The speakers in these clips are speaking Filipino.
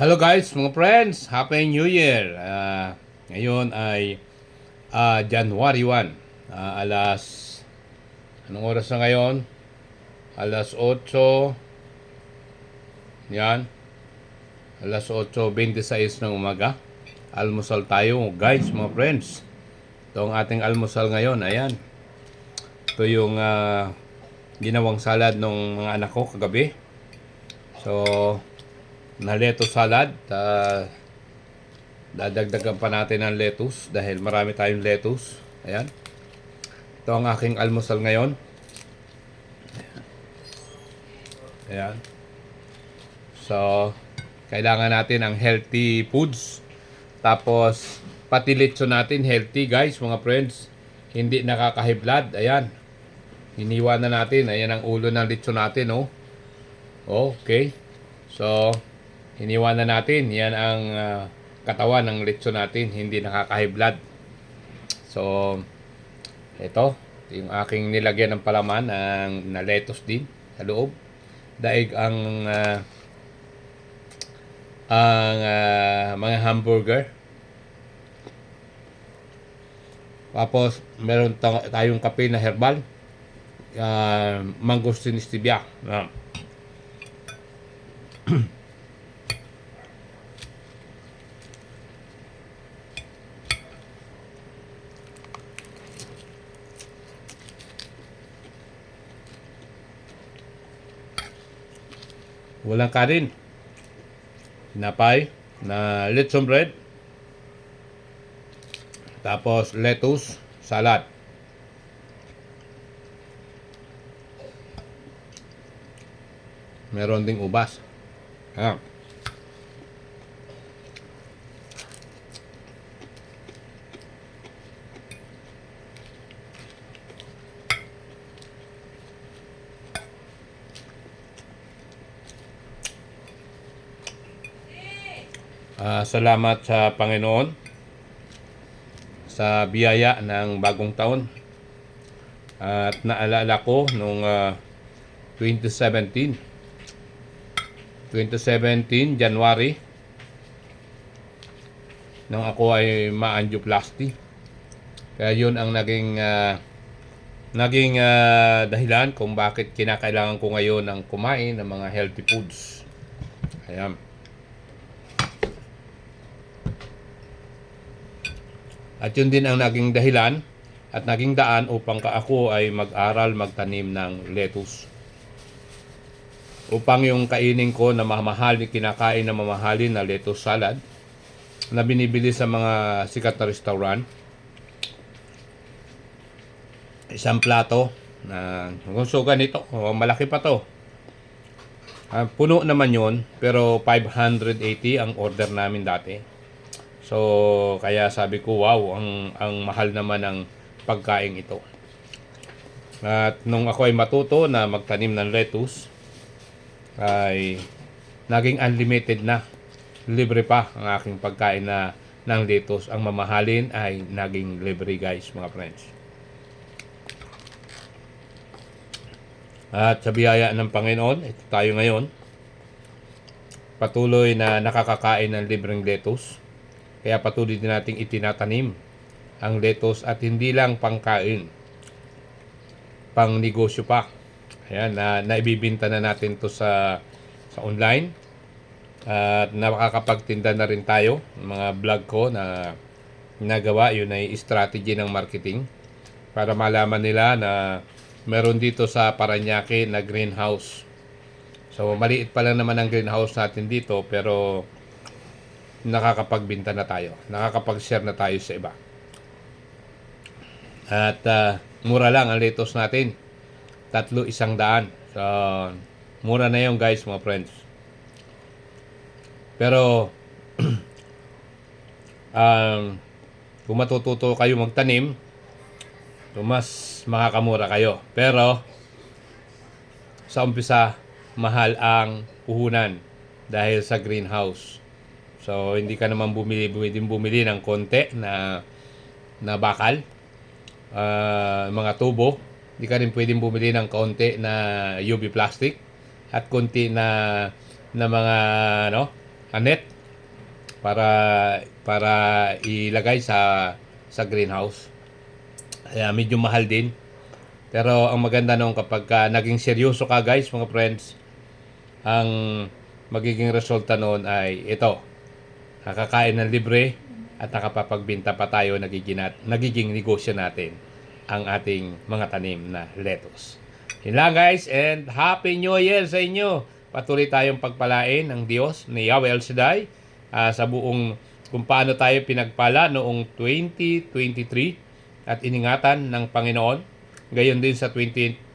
Hello guys, mga friends! Happy New Year! Ngayon ay January 1. Anong oras na ngayon? Alas 8. Yan. Alas 8:26 ng umaga. Almusal tayo guys, mga friends. Ito ang ating almusal ngayon. Ayan. Ito yung ginawang salad ng mga anak ko kagabi. So, na lettuce salad. Dadagdagan pa natin ng lettuce dahil marami tayong lettuce. Ayan. Ito ang aking almusal ngayon. Ayan. So, kailangan natin ang healthy foods. Tapos, pati lechon natin healthy guys, mga friends. Hindi nakaka-high blood. Ayan. Hiniwa na natin. Ayan ang ulo ng lechon natin, oh. Okay. So, hiniwa na natin. Yan ang katawan ng lechon natin. Hindi nakaka-high blood. So, ito yung aking nilagyan ng palaman na lettuce din sa loob. Daig ang mga hamburger. Tapos, meron tayong kape na herbal. Mangosteen stevia. Walang kanin. Tinapay na lechon bread. Tapos lettuce, salad. Meron ding ubas. Ayan. Salamat sa Panginoon sa biyaya ng bagong taon. At naalala ko nung 2017 January nung ako ay ma-angioplasty. Kaya yun ang naging dahilan kung bakit kinakailangan ko ngayon ng kumain ng mga healthy foods. Ayan. At yun din ang naging dahilan at naging daan upang ako ay mag-aral magtanim ng lettuce. Upang yung kainin ko na mamahalin, kinakain na mamahalin na lettuce salad na binibili sa mga sikat na restaurant. Isang plato na gusto ganito, malaki pa to. Puno naman yun, pero 580 ang order namin dati. So, kaya sabi ko, wow, ang mahal naman ng pagkain ito. At nung ako ay matuto na magtanim ng lettuce, ay naging unlimited na. Libre pa ang aking pagkain ng lettuce. Ang mamahalin ay naging libre guys, mga friends. At sa biyaya ng Panginoon, ito tayo ngayon. Patuloy na nakakakain ng libreng lettuce. Kaya patuloy din nating itinatanim ang lettuce at hindi lang pangkain, pang negosyo pa. Ayan, naibibinta na natin to sa online. At nakakapagtinda na rin tayo ng mga vlog ko na nagawa. Yun ay strategy ng marketing para malaman nila na meron dito sa Parañaque na greenhouse. So maliit pa lang naman ang greenhouse natin dito, pero nakakapagbinta na tayo, nakakapag-share na tayo sa iba. At mura lang ang lettuce natin, 300, 100. So mura na yun guys, mga friends. Pero kung matututo kayo magtanim, so mas makakamura kayo. Pero sa umpisa, mahal ang puhunan dahil sa greenhouse. So, hindi ka naman bumili ng konti na bakal, mga tubo. Hindi ka rin pwedeng bumili ng konti na UV plastic at konti na mga net para ilagay sa greenhouse. Kaya medyo mahal din. Pero ang maganda nung kapag naging seryoso ka guys, mga friends, ang magiging resulta noon ay ito. Nakakain ng libre at nakapapagbenta pa tayo, nagiging negosyo natin ang ating mga tanim na lettuce. Yun lang guys, and Happy New Year sa inyo. Patuloy tayong pagpalain ng Diyos ni Yahweh El Shaddai sa buong kung paano tayo pinagpala noong 2023 at iningatan ng Panginoon. Gayon din sa 2024,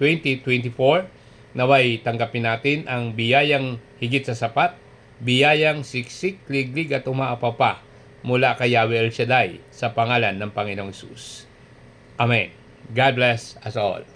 naway tanggapin natin ang biyayang higit sa sapat, biyayang siksik, liglig at umaapaw pa mula kay Yahweh El Shaddai sa pangalan ng Panginoong Hesus. Amen. God bless us all.